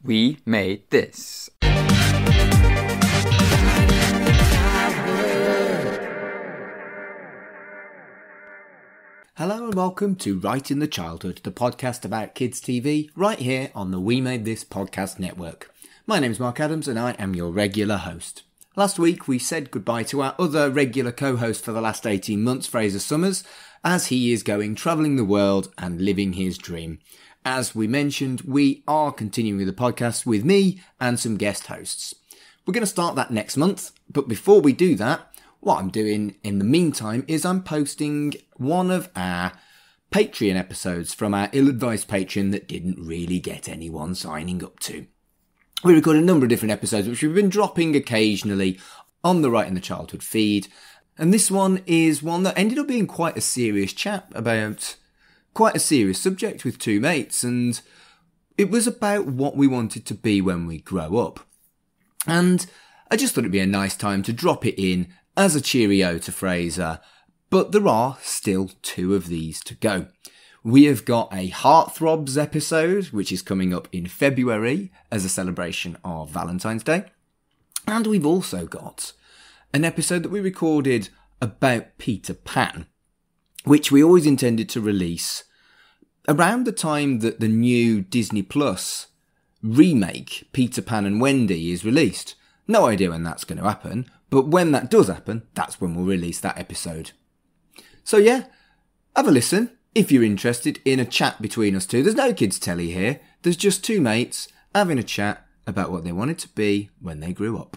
We made this. Hello and welcome to Right in the Childhood, the podcast about kids TV, right here on the We Made This podcast network. My name's Mark Adams and I am your regular host. Last week we said goodbye to our other regular co-host for the last 18 months, Fraser Summers, as he is going travelling the world and living his dream. As we mentioned, we are continuing the podcast with me and some guest hosts. We're going to start that next month, but before we do that, what I'm doing in the meantime is I'm posting one of our Patreon episodes from our ill-advised Patreon that didn't really get anyone signing up to. We recorded a number of different episodes which we've been dropping occasionally on the Right in the Childhood feed, and this one is one that ended up being quite a serious chat about quite a serious subject with two mates, and it was about what we wanted to be when we grow up. And I just thought it'd be a nice time to drop it in as a cheerio to Fraser, but there are still two of these to go. We have got a Heartthrobs episode, which is coming up in February as a celebration of Valentine's Day. And we've also got an episode that we recorded about Peter Pan, which we always intended to release around the time that the new Disney Plus remake, Peter Pan and Wendy, is released. No idea when that's going to happen, but when that does happen, that's when we'll release that episode. So yeah, have a listen if you're interested in a chat between us two. There's no kids telly here. There's just two mates having a chat about what they wanted to be when they grew up.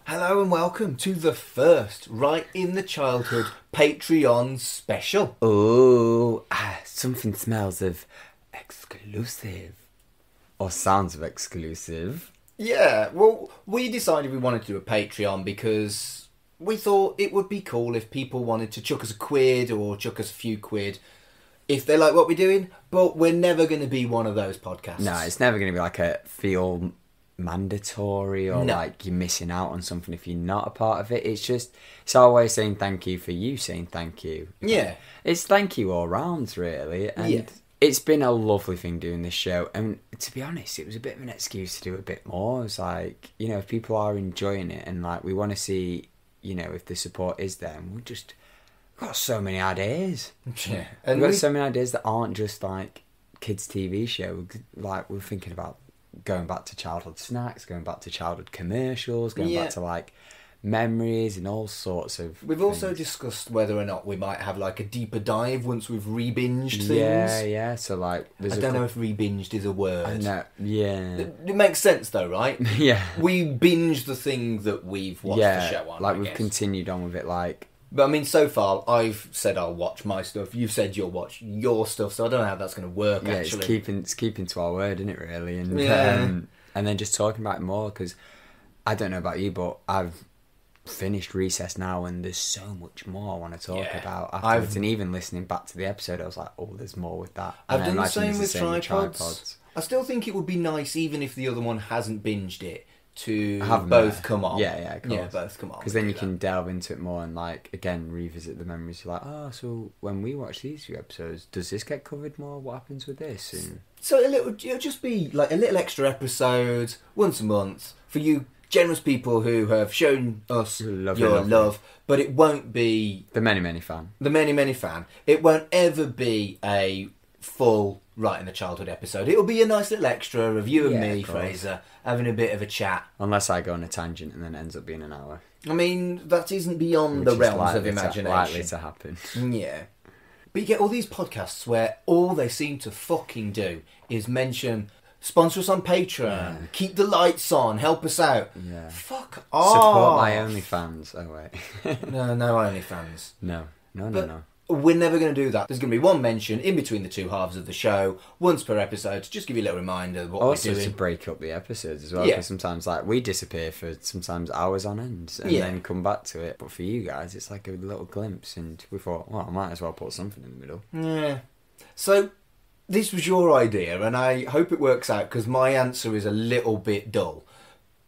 Hello and welcome to the first Right in the Childhood Patreon special. Oh, something smells of exclusive. Or sounds of exclusive. Yeah, well, we decided we wanted to do a Patreon because we thought it would be cool if people wanted to chuck us a quid or chuck us a few quid if they like what we're doing, but we're never going to be one of those podcasts. No, it's never going to be like a feel mandatory or No. like you're missing out on something if you're not a part of it. It's always saying thank you for you saying thank you. Yeah. It's thank you all round, really. And Yeah. it's been a lovely thing doing this show. And to be honest, it was a bit of an excuse to do a bit more. It's like, you know, if people are enjoying it and like we want to see, you know, if the support is there, and we've got so many ideas. Yeah. We've got so many ideas that aren't just like kids' TV show. Like we're thinking about going back to childhood snacks, going back to childhood commercials, going back to like memories and all sorts of We've also discussed whether or not we might have like a deeper dive once we've re-binged things. Yeah. So like, I don't know if re-binged is a word. No, yeah. It makes sense though, right? Yeah. We binge the thing that we've watched the show on. Like I we've guess. continued on with it, like. But I mean, so far I've said I'll watch my stuff. You've said you'll watch your stuff, so I don't know how that's going to work. Yeah, actually, it's keeping to our word, isn't it? Really, and and then just talking about it more because I don't know about you, but I've finished Recess now, and there's so much more I want to talk about afterwards. And even listening back to the episode, I was like, oh, there's more with that. I've and done I the imagine same it's with tripods. I still think it would be nice, even if the other one hasn't binged it, to Have both come on. Yeah, of course. Yeah, both come on. Because then you can delve into it more and, like, again, revisit the memories. You're like, oh, so when we watch these few episodes, does this get covered more? What happens with this? And so it'll just be like a little extra episode once a month for you generous people who have shown us your love, but it won't be the many fan. The many fan. It won't ever be a full Right in the Childhood episode. It'll be a nice little extra of you and me, Fraser, having a bit of a chat. Unless I go on a tangent and then it ends up being an hour. I mean, that isn't beyond the realms of imagination. Likely to happen. Yeah. But you get all these podcasts where all they seem to fucking do is mention, sponsor us on Patreon, keep the lights on, help us out. Yeah. Fuck off. Support my OnlyFans. Oh, wait. No OnlyFans. No. But We're never going to do that. There's going to be one mention in between the two halves of the show, once per episode, to just give you a little reminder of what we're doing. Also to break up the episodes as well, because sometimes like we disappear for sometimes hours on end and then come back to it. But for you guys, it's like a little glimpse, and we thought, well, I might as well put something in the middle. Yeah. So, this was your idea, and I hope it works out, because my answer is a little bit dull.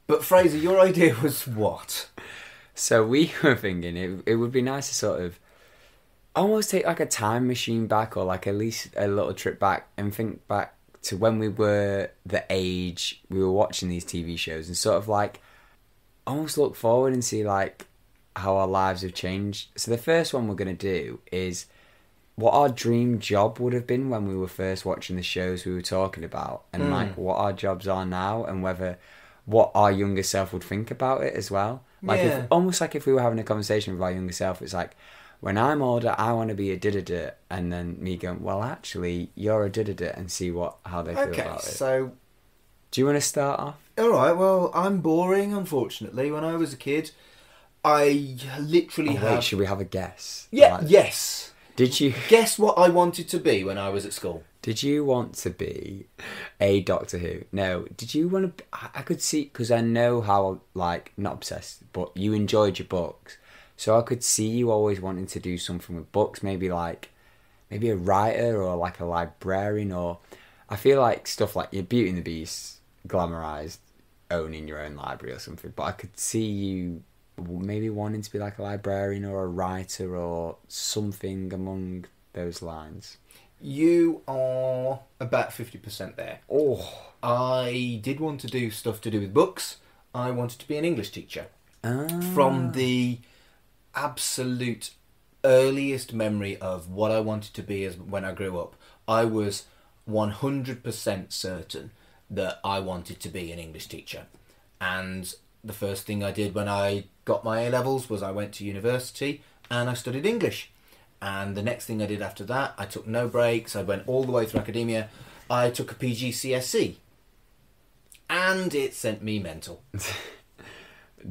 But Fraser, your idea was what? So we were thinking it would be nice to sort of almost take like a time machine back, or like at least a little trip back, and think back to when we were the age we were watching these TV shows, and sort of like almost look forward and see like how our lives have changed. So the first one we're going to do is what our dream job would have been when we were first watching the shows we were talking about, and like what our jobs are now, and what our younger self would think about it as well. Like almost like if we were having a conversation with our younger self, it's like, when I'm older, I want to be a da-da-da, and then me going, well, actually, you're a da-da-da, and see how they feel about it. Okay, so... Do you want to start off? Alright, well, I'm boring, unfortunately. When I was a kid, I literally Wait, should we have a guess? Yeah, yes. Did you... Guess what I wanted to be when I was at school? Did you want to be a Doctor Who? No. Did you want to... I could see... Because I know how, like, not obsessed, but you enjoyed your books. So I could see you always wanting to do something with books, maybe a writer or like a librarian, or I feel like stuff like your Beauty and the Beast, glamorized, owning your own library or something. But I could see you maybe wanting to be like a librarian or a writer or something along those lines. You are about 50% there. Oh, I did want to do stuff to do with books. I wanted to be an English teacher. From the absolute earliest memory of what I wanted to be as when I grew up, I was 100% certain that I wanted to be an English teacher. And the first thing I did when I got my A-levels was I went to university and I studied English. And the next thing I did after that, I took no breaks. I went all the way through academia. I took a PGCSE. And it sent me mental.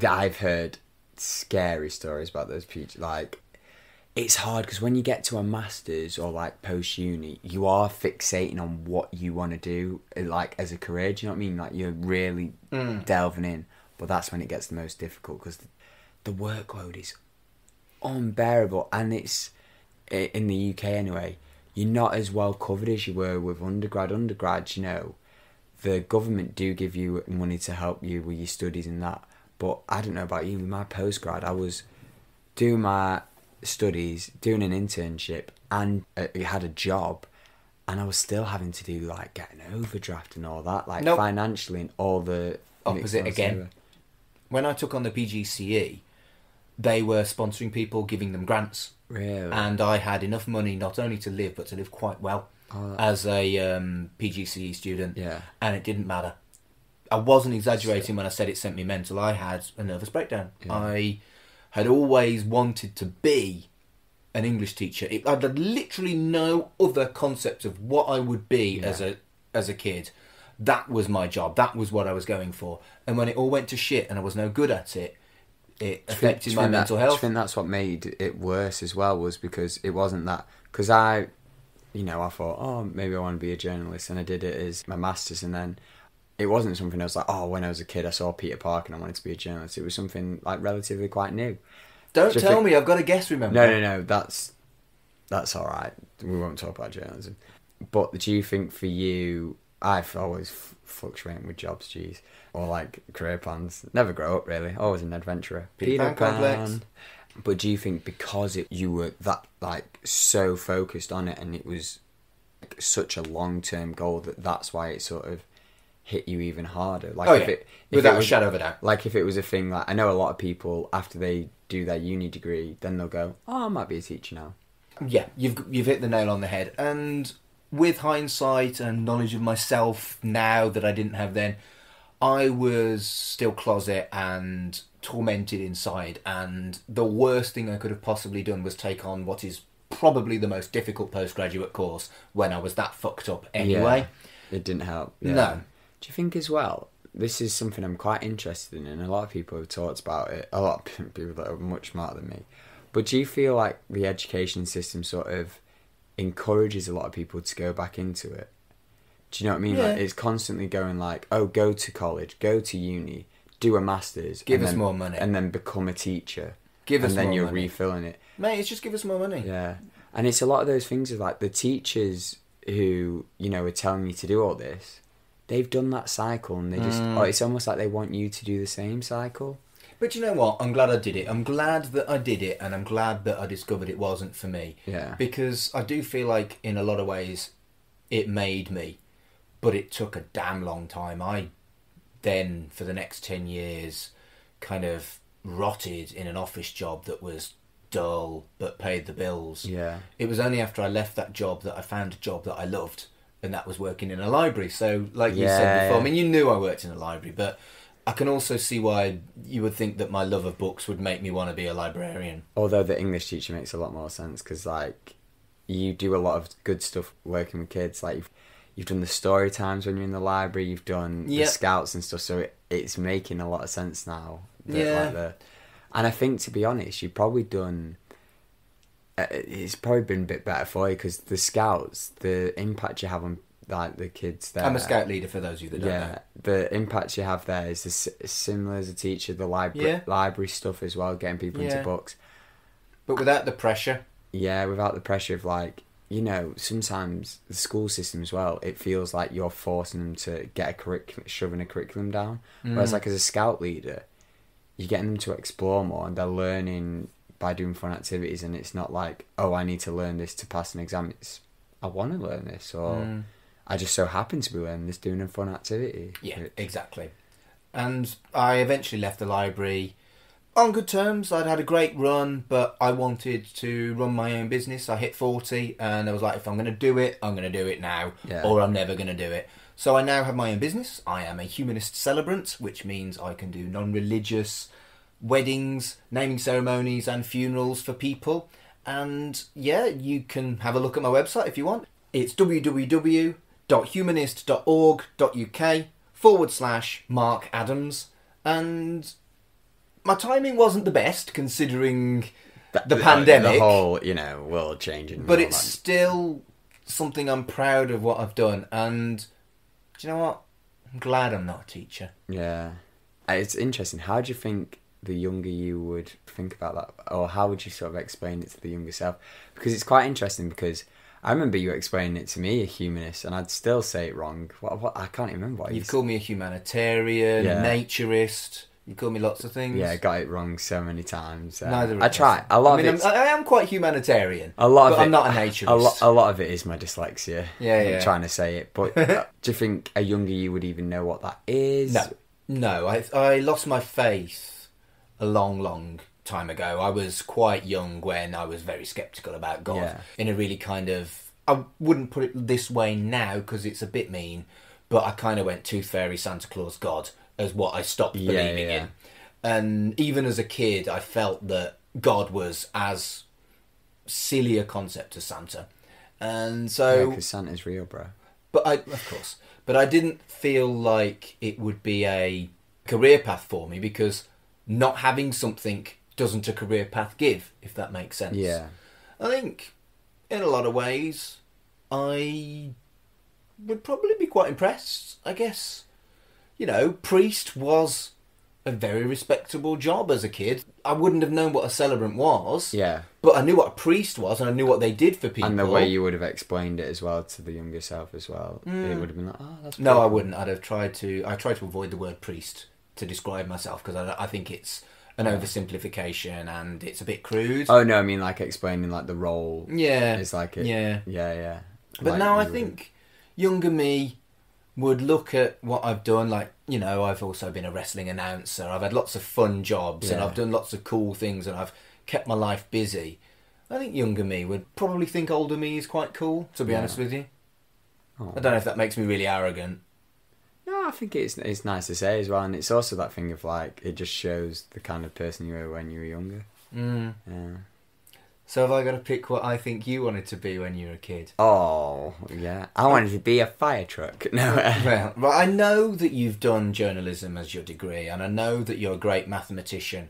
I've heard scary stories about those like it's hard because when you get to a master's or like post uni, you are fixating on what you want to do like as a career, do you know what I mean? Like you're really delving in, but that's when it gets the most difficult because the workload is unbearable, and it's in the UK anyway, you're not as well covered as you were with undergrads, you know. The government do give you money to help you with your studies and that. But I don't know about you, with my postgrad, I was doing my studies, doing an internship, and had a job, and I was still having to do, like, getting overdraft and all that, like, financially, and all the... Opposite again. When I took on the PGCE, they were sponsoring people, giving them grants. Really? And I had enough money not only to live, but to live quite well as a PGCE student. Yeah. And it didn't matter. I wasn't exaggerating when I said it sent me mental. I had a nervous breakdown. Yeah. I had always wanted to be an English teacher. I had literally no other concept of what I would be as a kid. That was my job. That was what I was going for. And when it all went to shit and I was no good at it, it affected my mental health. I think that's what made it worse as well, was because it wasn't that... Because I thought, oh, maybe I want to be a journalist, and I did it as my master's, and then... It wasn't something I was like, oh, when I was a kid I saw Peter Parker and I wanted to be a journalist. It was something like relatively quite new. Don't tell me, I've got a guess, remember? No, that's alright. We won't talk about journalism. But do you think for you, I've always fluctuating with jobs, geez, or like career plans. Never grow up really, always an adventurer. Peter Pan complex. But do you think because you were that like so focused on it and it was like, such a long-term goal that's why it sort of hit you even harder? Like without a shadow of a doubt. Like if it was a thing, like I know a lot of people after they do their uni degree, then they'll go, oh, I might be a teacher now. Yeah, you've hit the nail on the head. And with hindsight and knowledge of myself now that I didn't have then, I was still closet and tormented inside, and the worst thing I could have possibly done was take on what is probably the most difficult postgraduate course when I was that fucked up anyway. Yeah, it didn't help. Yeah. No. Do you think as well, this is something I'm quite interested in, and a lot of people have talked about it, a lot of people that are much smarter than me, But do you feel like the education system sort of encourages a lot of people to go back into it? Do you know what I mean? Yeah. Like, it's constantly going like, oh, go to college, go to uni, do a master's. Give us more money. And then become a teacher. Give us more money. And then you're refilling it. Mate, it's just give us more money. Yeah. And it's a lot of those things of like the teachers who, you know, are telling you to do all this, they've done that cycle and they just, it's almost like they want you to do the same cycle. But you know what? I'm glad I did it. I'm glad that I did it, and I'm glad that I discovered it wasn't for me. Yeah. Because I do feel like, in a lot of ways, it made me. But it took a damn long time. I then, for the next 10 years, kind of rotted in an office job that was dull but paid the bills. Yeah. It was only after I left that job that I found a job that I loved, and that was working in a library. So, like you said before, I mean, you knew I worked in a library, but I can also see why you would think that my love of books would make me want to be a librarian. Although the English teacher makes a lot more sense because, like, you do a lot of good stuff working with kids. Like, you've done the story times when you're in the library, you've done the scouts and stuff, so it's making a lot of sense now. And I think, to be honest, you've probably done... it's probably been a bit better for you because the scouts, the impact you have on like the kids there. I'm a scout leader for those of you that don't know. The impact you have there is similar as a teacher, the library stuff as well, getting people into books. But without the pressure. Yeah, without the pressure of like, you know, sometimes the school system as well, it feels like you're forcing them to get shoving a curriculum down. Whereas like as a scout leader, you're getting them to explore more and they're learning by doing fun activities, and it's not like, oh, I need to learn this to pass an exam. It's, I want to learn this, or I just so happen to be learning this doing a fun activity. Yeah, exactly. And I eventually left the library on good terms. I'd had a great run, but I wanted to run my own business. I hit 40 and I was like, if I'm going to do it, I'm going to do it now, or I'm never going to do it. So I now have my own business. I am a humanist celebrant, which means I can do non-religious weddings, naming ceremonies and funerals for people. And yeah, you can have a look at my website if you want. It's www.humanist.org.uk/Mark Adams. And my timing wasn't the best considering the pandemic. The whole, you know, world changing. But it's still something I'm proud of what I've done. And do you know what? I'm glad I'm not a teacher. Yeah. It's interesting. How do you think the younger you would think about that? Or how would you sort of explain it to the younger self? Because it's quite interesting because I remember you explaining it to me, a humanist, and I'd still say it wrong. What I can't even remember what You've called me a humanitarian, a naturist. You called me lots of things. Yeah, I got it wrong so many times. Neither of I try. A lot of it. I am quite humanitarian. A lot of it. I'm not a naturist. A lot of it is my dyslexia. Yeah. I'm trying to say it, but do you think a younger you would even know what that is? No. I lost my faith a long time ago. I was quite young when I was very sceptical about God. In a really kind of, I wouldn't put it this way now because it's a bit mean, but I kind of went Tooth Fairy, Santa Claus, God as what I stopped believing in. And even as a kid, I felt that God was as silly a concept as Santa. And so... because Santa's real, bro. Of course. But I didn't feel like it would be a career path for me because not having something doesn't a career path give, if that makes sense. Yeah. I think, in a lot of ways, I would probably be quite impressed, I guess. You know, priest was a very respectable job as a kid. I wouldn't have known what a celebrant was. Yeah. But I knew what a priest was, and I knew what they did for people. And the way you would have explained it as well to the younger self as well. It would have been like, oh, that's No, cool. I wouldn't. I try to avoid the word priest to describe myself because I think it's an oversimplification and it's a bit crude. Oh, no, I mean like explaining like the role. Yeah. It's like it. Yeah. But like, now I think younger me would look at what I've done, like, you know, I've also been a wrestling announcer, I've had lots of fun jobs and I've done lots of cool things and I've kept my life busy. I think younger me would probably think older me is quite cool, to be honest with you. I don't know if that makes me really arrogant. No, I think it's nice to say as well, and it's also that thing of like, it just shows the kind of person you were when you were younger. Yeah. So have I got to pick what I think you wanted to be when you were a kid? Oh, yeah. I wanted to be a fire truck. No. Well, I know that you've done journalism as your degree, and I know that you're a great mathematician.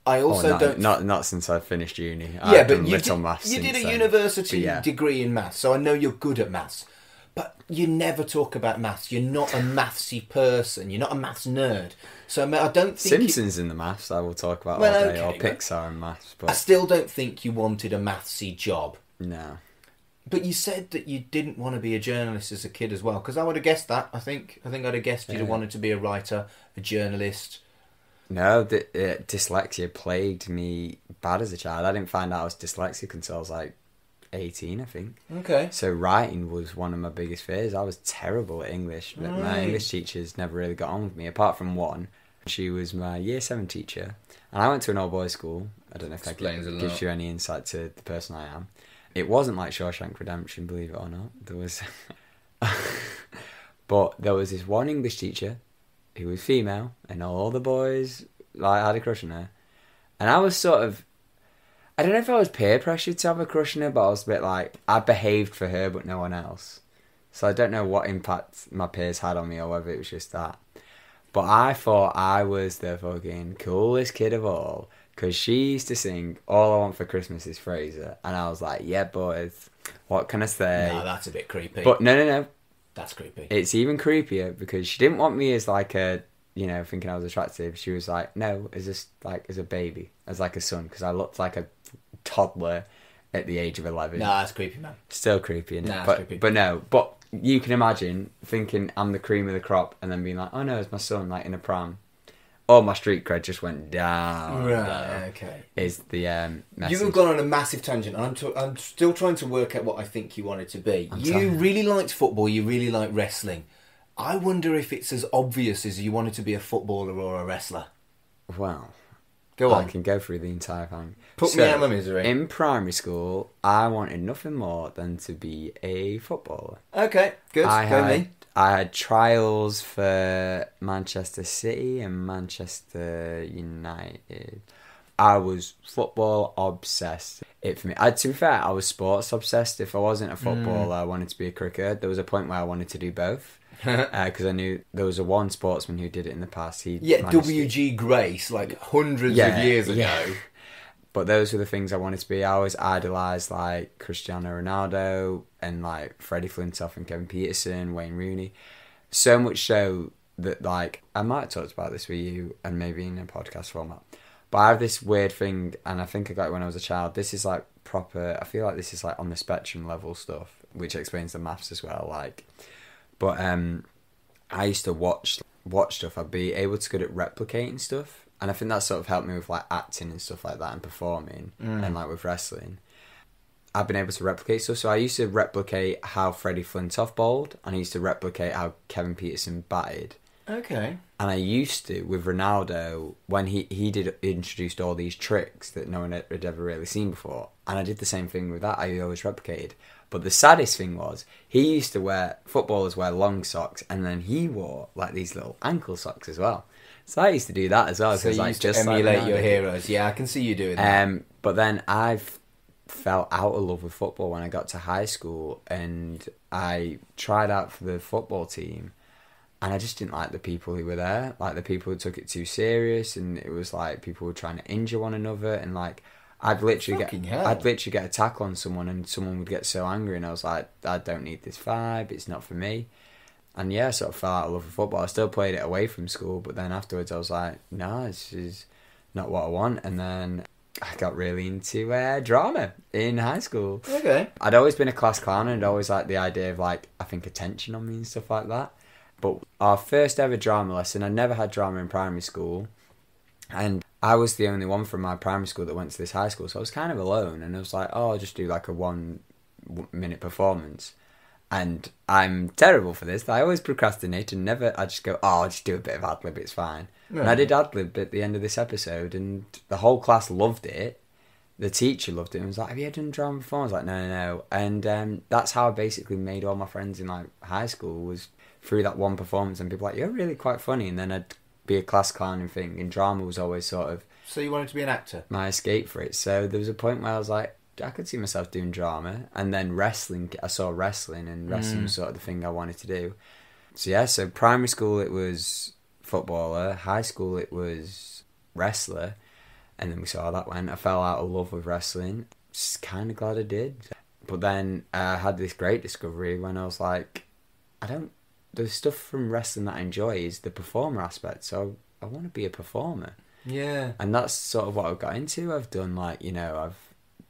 I also don't... Not since I finished uni. Yeah, I've but done little maths you did a then. university degree in maths, so I know you're good at maths. But you never talk about maths. You're not a mathsy person. You're not a maths nerd. So I don't think... Simpsons in the maths I will talk about all day, or Pixar in maths. But... I still don't think you wanted a mathsy job. No. But you said that you didn't want to be a journalist as a kid as well, because I would have guessed that, I think. I think I'd have guessed you'd have wanted to be a writer, a journalist... No, dyslexia plagued me bad as a child. I didn't find out I was dyslexic until I was like 18, I think. Okay. So writing was one of my biggest fears. I was terrible at English. Right. My English teachers never really got on with me, apart from one. She was my year 7 teacher. And I went to an all-boys school. I don't know if that gives you any insight to the person I am. It wasn't like Shawshank Redemption, believe it or not. There was... But there was this one English teacher who was female, and all the boys had a crush on her. And I was sort of... I don't know if I was peer pressured to have a crush on her, but I was a bit like... I behaved for her, but no one else. So I don't know what impact my peers had on me, or whether it was just that. But I thought I was the fucking coolest kid of all, because she used to sing All I Want for Christmas is Fraser. And I was like, yeah, boys, what can I say? No, that's a bit creepy. But no. That's creepy. It's even creepier because she didn't want me as like a, thinking I was attractive. She was like, no, as a baby, as like a son, because I looked like a toddler at the age of 11. No, that's creepy, man. Still creepy, isn't it? Nah, But you can imagine thinking I'm the cream of the crop and then being like, oh no, it's my son, like in a pram. Oh, my street cred just went down. Right, okay. Is the message. You have gone on a massive tangent. I'm still trying to work out what I think you wanted to be. You really liked football, you really liked wrestling. I wonder if it's as obvious as you wanted to be a footballer or a wrestler. Well, go on. I can go through the entire thing. Put me out of my misery. In primary school, I wanted nothing more than to be a footballer. Okay, good. I had trials for Manchester City and Manchester United. I was football obsessed. To be fair, I was sports obsessed. If I wasn't a footballer, I wanted to be a cricketer. There was a point where I wanted to do both. Because I knew there was one sportsman who did it in the past. W.G. Grace, like hundreds of years ago. Yeah. But those were the things I wanted to be. I always idolised like Cristiano Ronaldo and like Freddie Flintoff and Kevin Peterson, Wayne Rooney. So much so that like I might have talked about this with you and maybe in a podcast format. But I have this weird thing, and I think I got it when I was a child. This is like proper. I feel like this is like on the spectrum level stuff, which explains the maths as well. But I used to watch stuff. I'd be able to good at replicating stuff. And I think that sort of helped me with like acting and stuff like that and performing and like with wrestling. I've been able to replicate stuff. So I used to replicate how Freddie Flintoff bowled, and I used to replicate how Kevin Peterson batted. Okay. And I used to, with Ronaldo, when he introduced all these tricks that no one had ever really seen before. And I did the same thing with that. I always replicated. But the saddest thing was, footballers wear long socks, and then he wore like these little ankle socks as well. So I used to do that as well. So you used to emulate your heroes. Yeah, I can see you doing that. But then I fell out of love with football when I got to high school, and I tried out for the football team, and I just didn't like the people who were there. Like the people who took it too serious, and it was like people were trying to injure one another, and like I'd literally get a tackle on someone, and someone would get so angry, and I was like, I don't need this vibe. It's not for me. And yeah, I sort of fell out of love with football. I still played it away from school, but then afterwards I was like, no, this is not what I want. And then I got really into drama in high school. Okay. I'd always been a class clown, and I'd always liked the idea of like, I think attention on me and stuff like that. But our first ever drama lesson, I never had drama in primary school. And I was the only one from my primary school that went to this high school. So I was kind of alone, and I was like, oh, I'll just do like a 1 minute performance. And I'm terrible for this. I always procrastinate and I just go, I'll just do a bit of ad-lib, it's fine. Right. And I did ad-lib at the end of this episode, and the whole class loved it. The teacher loved it and was like, have you ever done drama before? I was like, no. And that's how I basically made all my friends in like high school, was through that one performance, and people were like, you're really quite funny. And then I'd be a class clowning thing, and drama was always sort of... So you wanted to be an actor? My escape for it. So there was a point where I was like, I could see myself doing drama. And then wrestling, I saw wrestling, and wrestling was sort of the thing I wanted to do. So yeah, so primary school it was footballer, high school it was wrestler, And then we saw how that went. I fell out of love with wrestling. Just kind of glad I did. But then I had this great discovery when I was like, the stuff from wrestling that I enjoy is the performer aspect. So I want to be a performer. Yeah. And that's sort of what I've got into. I've done I've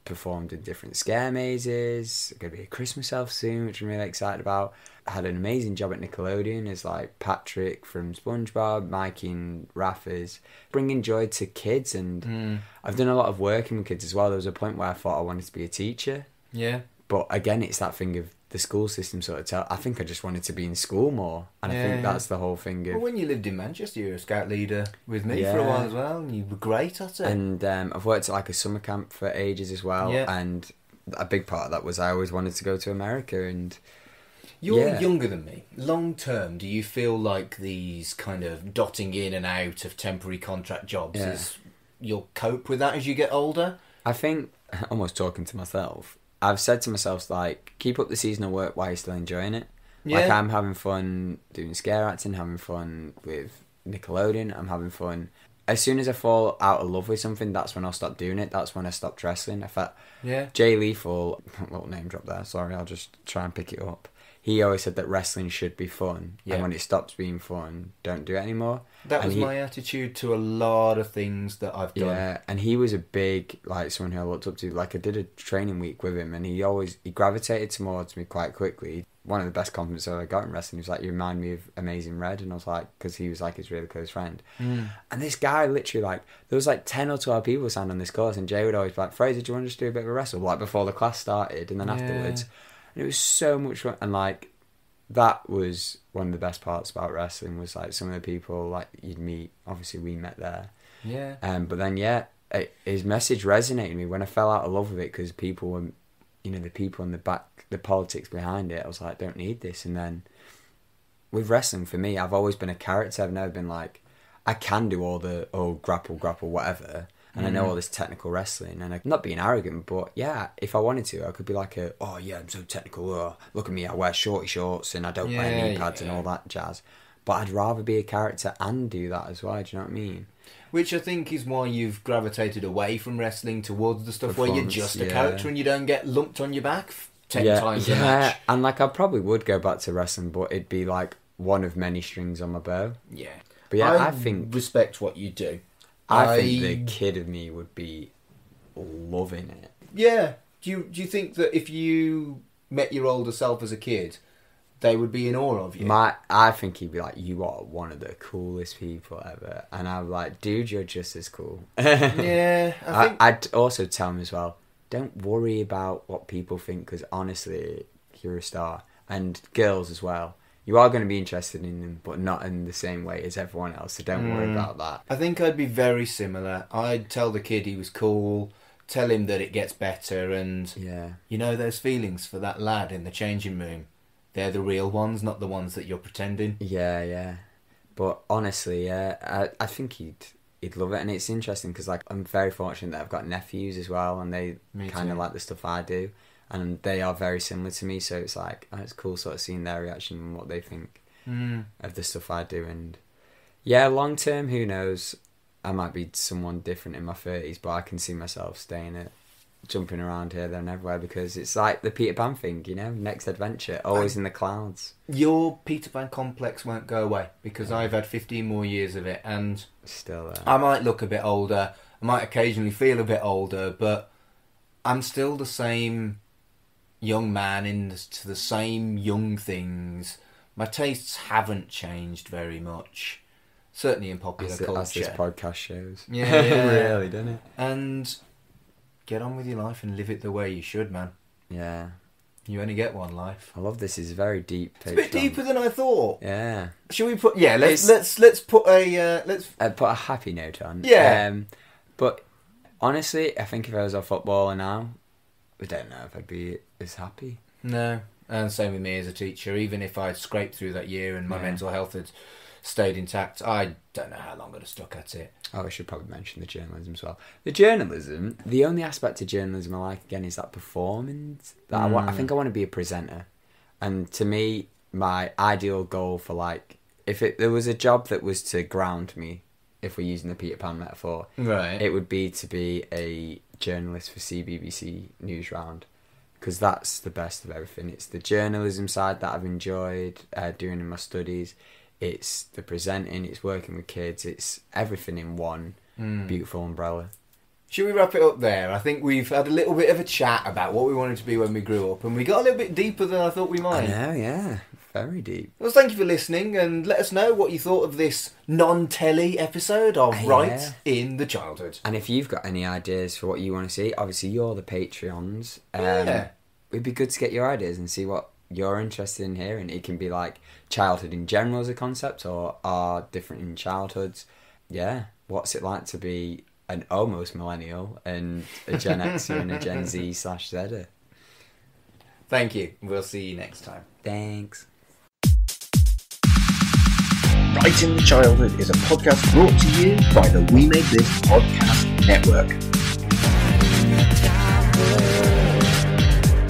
performed in different scare mazes. I'm going to be a Christmas elf soon, which I'm really excited about. I had an amazing job at Nickelodeon as like Patrick from SpongeBob, Mikey and Raffers, bringing joy to kids. And I've done a lot of working with kids as well. There was a point where I thought I wanted to be a teacher. Yeah. But again, it's that thing of the school system sort of I think I just wanted to be in school more. And I think that's the whole thing of... Well, when you lived in Manchester, you were a scout leader with me for a while as well, and you were great at it. And I've worked at like a summer camp for ages as well. Yeah. And a big part of that was I always wanted to go to America. And you're younger than me. Long term, do you feel like these kind of dotting in and out of temporary contract jobs is you'll cope with that as you get older? I think, almost talking to myself, I've said to myself, like, keep up the seasonal work while you're still enjoying it. Yeah. Like, I'm having fun doing scare acting, having fun with Nickelodeon, I'm having fun. As soon as I fall out of love with something, that's when I'll stop doing it. That's when I stopped wrestling. I felt Jay Lethal, little name drop there, sorry, I'll just try and pick it up. He always said that wrestling should be fun. Yeah. And when it stops being fun, don't do it anymore. That was my attitude to a lot of things that I've done. Yeah, and he was a big, like, someone who I looked up to. Like, I did a training week with him, and he gravitated towards me quite quickly. One of the best compliments I got in wrestling was like, you remind me of Amazing Red. And I was like, because he was like his really close friend. And this guy literally, like, there was like 10 or 12 people signed on this course, and Jay would always be like, Fraser, do you want to just do a bit of a wrestle? Like, before the class started, and then afterwards. And it was so much fun. And, like, that was one of the best parts about wrestling, was, like, some of the people, like, you'd meet. Obviously, we met there. Yeah. But then, his message resonated with me when I fell out of love with it, because people were, the people in the back, the politics behind it. I was like, I don't need this. And then with wrestling, for me, I've always been a character. I've never been like, I can do all the, grapple, whatever. And I know all this technical wrestling, and I'm not being arrogant, but if I wanted to, I could be like I'm so technical, look at me, I wear shorty shorts and I don't wear knee pads and all that jazz. But I'd rather be a character and do that as well, do you know what I mean? Which I think is why you've gravitated away from wrestling towards the stuff where you're just a character and you don't get lumped on your back 10 times a match. And like, I probably would go back to wrestling, but it'd be like one of many strings on my bow. Yeah. But I think... respect what you do. I think the kid of me would be loving it. Yeah. Do you think that if you met your older self as a kid, they would be in awe of you? I think he'd be like, you are one of the coolest people ever. And I'm like, dude, you're just as cool. Yeah. I'd also tell him as well, don't worry about what people think, because honestly, you're a star. And girls as well. You are going to be interested in them, but not in the same way as everyone else, so don't worry about that. I think I'd be very similar. I'd tell the kid he was cool, tell him that it gets better, and those feelings for that lad in the changing room, they're the real ones, not the ones that you're pretending. Yeah. But honestly, I think he'd love it, and it's interesting because, like, I'm very fortunate that I've got nephews as well, and they kind of like the stuff I do. And they are very similar to me, so it's like, it's cool sort of seeing their reaction and what they think of the stuff I do. And long term, who knows? I might be someone different in my 30s, but I can see myself staying jumping around here, there and everywhere, because it's like the Peter Pan thing, next adventure, always in the clouds. Your Peter Pan complex won't go away, because I've had 15 more years of it, and still there. I might look a bit older, I might occasionally feel a bit older, but I'm still the same young man into the same young things. My tastes haven't changed very much, certainly in popular culture. As this podcast shows. Yeah. Really, doesn't it? And get on with your life and live it the way you should, man. Yeah. You only get one life. I love this. It's very deep. It's a bit deeper than I thought. Yeah. Should we put? Yeah. Let's put a put a happy note on. Yeah. But honestly, I think if I was a footballer now, I don't know if I'd be as happy. No, and same with me as a teacher. Even if I'd scraped through that year and my mental health had stayed intact, I don't know how long I'd have stuck at it. Oh, I should probably mention the journalism as well. The only aspect of journalism I like, again, is that performance. I think I want to be a presenter. And to me, my ideal goal for, like, if there was a job that was to ground me if we're using the Peter Pan metaphor, right, it would be to be a journalist for CBBC Newsround, because that's the best of everything. It's the journalism side that I've enjoyed doing in my studies. It's the presenting, it's working with kids, it's everything in one beautiful umbrella. Should we wrap it up there? I think we've had a little bit of a chat about what we wanted to be when we grew up, and we got a little bit deeper than I thought we might. I know, yeah. Very deep. Well, thank you for listening, and let us know what you thought of this non-telly episode of Right in the Childhood. And if you've got any ideas for what you want to see, obviously you're the Patreons. It'd be good to get your ideas and see what you're interested in hearing. It can be like childhood in general as a concept, or are different in childhoods. Yeah, what's it like to be an almost millennial and a Gen Xer and a Gen Z/Zer? Thank you. We'll see you next time. Thanks. Right in the Childhood is a podcast brought to you by the We Made This Podcast Network.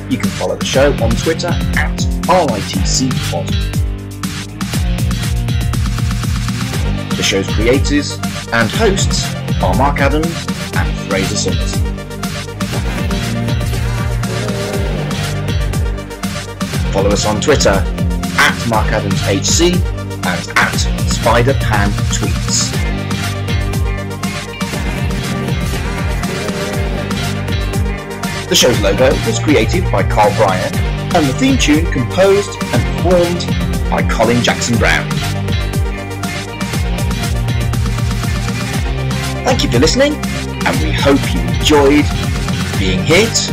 You can follow the show on Twitter at RITCpod. The show's creators and hosts are Mark Adams and Fraser Summers. Follow us on Twitter at MarkAdamsHC and at SpiderPanTweets. The show's logo was created by Carl Bryan, and the theme tune composed and performed by Colin Jackson Brown. Thank you for listening, and we hope you enjoyed being hit.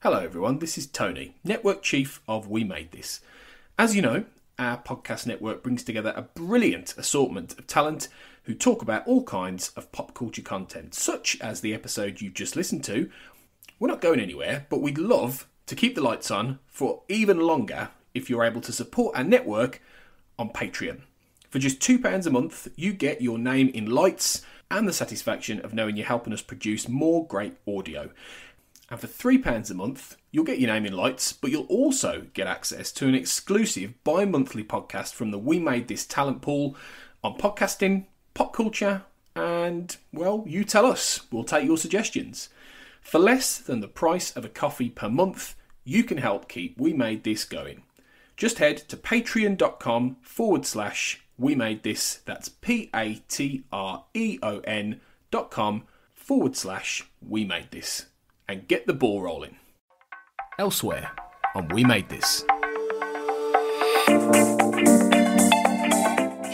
Hello everyone, this is Tony, Network Chief of We Made This. As you know, our podcast network brings together a brilliant assortment of talent who talk about all kinds of pop culture content, such as the episode you just listened to. We're not going anywhere, but we'd love to keep the lights on for even longer if you're able to support our network on Patreon. For just £2 a month, you get your name in lights and the satisfaction of knowing you're helping us produce more great audio. And for £3 a month, you'll get your name in lights, but you'll also get access to an exclusive bi-monthly podcast from the We Made This talent pool on podcasting, pop culture, and, well, you tell us. We'll take your suggestions. For less than the price of a coffee per month, you can help keep We Made This going. Just head to patreon.com/We Made This. That's patreon.com/We Made This. And get the ball rolling. Elsewhere on We Made This.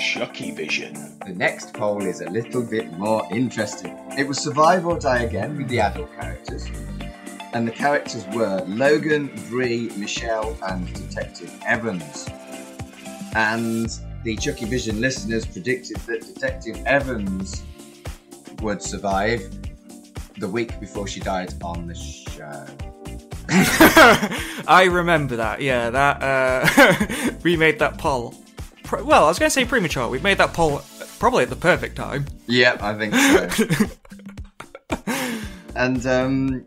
Chucky Vision. The next poll is a little bit more interesting. It was survive or die again with the adult characters. And the characters were Logan, Bree, Michelle, and Detective Evans. And the Chucky Vision listeners predicted that Detective Evans would survive the week before she died on the show. I remember that, yeah, that, we made that poll, well, I was going to say premature, we made that poll probably at the perfect time. Yep, I think so. And,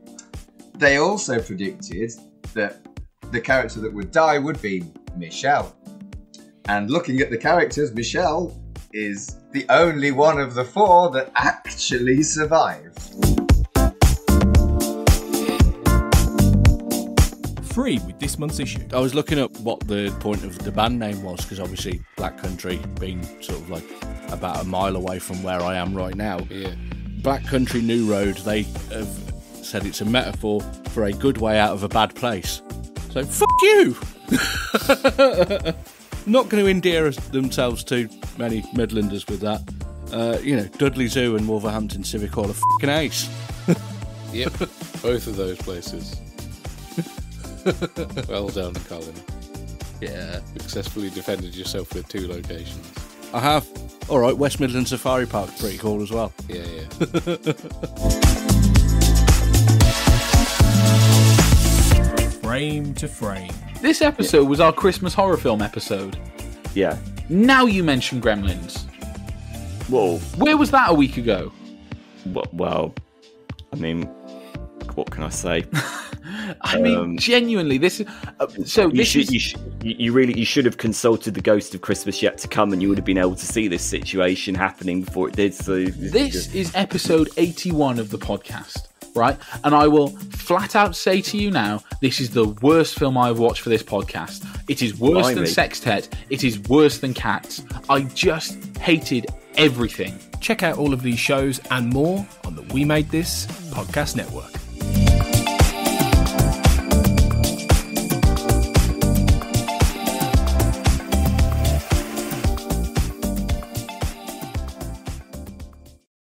they also predicted that the character that would die would be Michelle. And looking at the characters, Michelle is the only one of the four that actually survived. Free with this month's issue. I was looking up what the point of the band name was, because obviously Black Country being sort of like about a mile away from where I am right now. Yeah. Black Country New Road, they have said it's a metaphor for a good way out of a bad place. So, fuck you! Not going to endear themselves to many Midlanders with that. Dudley Zoo and Wolverhampton Civic Hall are fucking ace. Yep, both of those places. Well done, Colin. Yeah. Successfully defended yourself with 2 locations. I have. Alright, West Midland Safari Park's pretty cool as well. Yeah. Frame to frame. This episode was our Christmas horror film episode. Yeah. Now you mention Gremlins. Whoa. Where was that a week ago? Well, I mean, what can I say? I mean, genuinely, this is you should have consulted the Ghost of Christmas Yet to Come, and you would have been able to see this situation happening before it did. So this is episode 81 of the podcast, right? And I will flat out say to you now, this is the worst film I've watched for this podcast. It is worse than Sextet. It is worse than Cats. I just hated everything. Check out all of these shows and more on the We Made This podcast network.